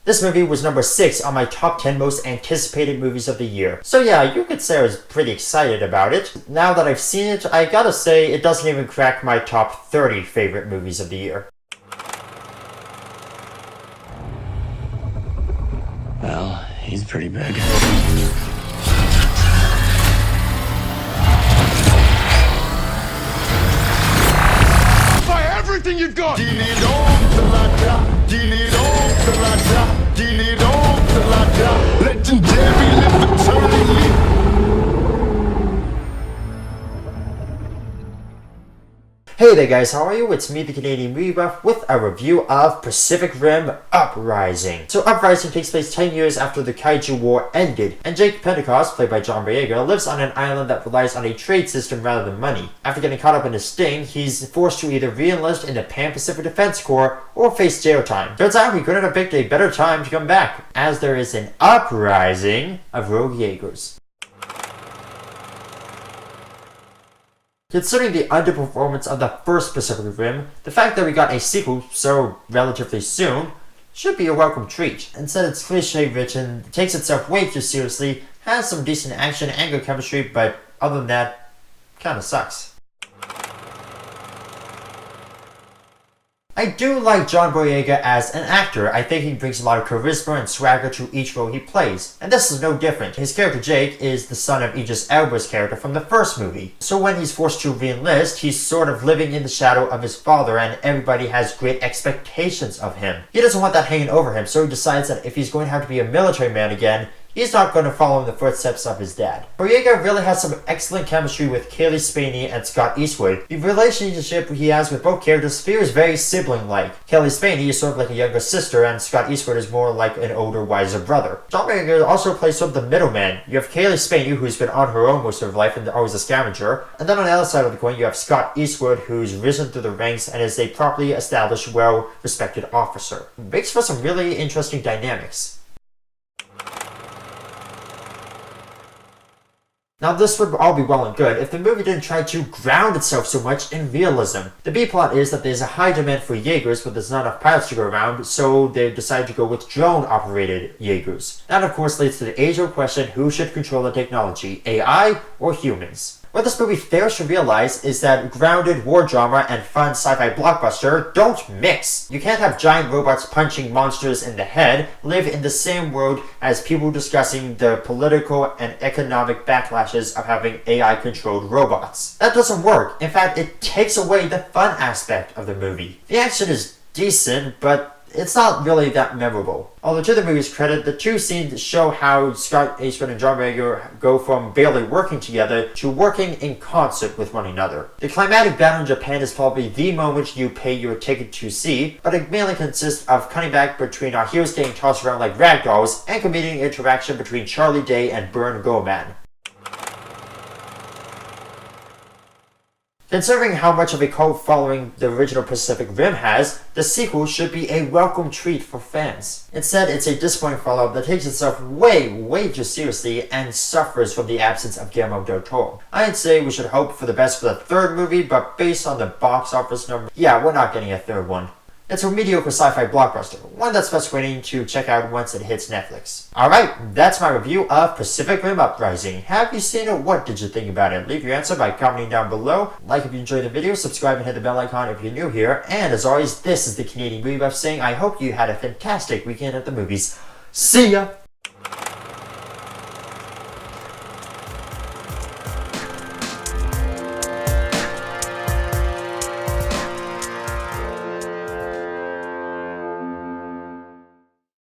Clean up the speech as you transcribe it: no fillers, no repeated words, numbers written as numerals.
This movie was number 6 on my top 10 most anticipated movies of the year. So yeah, you could say I was pretty excited about it. Now that I've seen it, I gotta say it doesn't even crack my top 30 favorite movies of the year. Well, he's pretty big. Everything you've got! Legendary, live eternally. Hey there guys, how are you? It's me, the Canadian Movie Buff, with a review of Pacific Rim Uprising. So Uprising takes place 10 years after the Kaiju War ended, and Jake Pentecost, played by John Boyega, lives on an island that relies on a trade system rather than money. After getting caught up in a sting, he's forced to either re-enlist in the Pan-Pacific Defense Corps or face jail time. Turns out he couldn't have picked a better time to come back, as there is an uprising of rogue Jaegers. Considering the underperformance of the first Pacific Rim, the fact that we got a sequel so relatively soon should be a welcome treat. Instead, it's cliche-rich and takes itself way too seriously, has some decent action and good chemistry, but other than that, kinda sucks. I do like John Boyega as an actor. I think he brings a lot of charisma and swagger to each role he plays, and this is no different. His character Jake is the son of Idris Elba's character from the first movie, so when he's forced to re-enlist, he's sort of living in the shadow of his father and everybody has great expectations of him. He doesn't want that hanging over him, so he decides that if he's going to have to be a military man again, he's not going to follow in the footsteps of his dad. Boyega really has some excellent chemistry with Cailee Spaeny and Scott Eastwood. The relationship he has with both characters feels very sibling-like. Cailee Spaeny is sort of like a younger sister, and Scott Eastwood is more like an older, wiser brother. John Boyega also plays sort of the middleman. You have Cailee Spaeny, who's been on her own most of her life and always a scavenger, and then on the other side of the coin you have Scott Eastwood, who's risen through the ranks and is a properly established, well-respected officer. It makes for some really interesting dynamics. Now this would all be well and good if the movie didn't try to ground itself so much in realism. The B-plot is that there's a high demand for Jaegers, but there's not enough pilots to go around, so they decided to go with drone-operated Jaegers. That of course leads to the age-old question, who should control the technology, AI or humans? What this movie fails to realize is that grounded war drama and fun sci-fi blockbuster don't mix. You can't have giant robots punching monsters in the head live in the same world as people discussing the political and economic backlashes of having AI-controlled robots. That doesn't work. In fact, it takes away the fun aspect of the movie. The action is decent, but it's not really that memorable. Although to the movie's credit, the two scenes show how Scott Eastwood and John Boyega go from barely working together to working in concert with one another. The climatic battle in Japan is probably the moment you pay your ticket to see, but it mainly consists of cutting back between our heroes getting tossed around like ragdolls and comedic interaction between Charlie Day and Bern Goman. Considering how much of a cult following the original Pacific Rim has, the sequel should be a welcome treat for fans. Instead, it's a disappointing follow-up that takes itself way too seriously and suffers from the absence of Guillermo del Toro. I'd say we should hope for the best for the third movie, but based on the box office number, yeah, we're not getting a third one. It's a mediocre sci-fi blockbuster, one that's best waiting to check out once it hits Netflix. Alright, that's my review of Pacific Rim Uprising. Have you seen it? What did you think about it? Leave your answer by commenting down below. Like if you enjoyed the video, subscribe and hit the bell icon if you're new here. And as always, this is the Canadian Movie Buff saying I hope you had a fantastic weekend at the movies. See ya!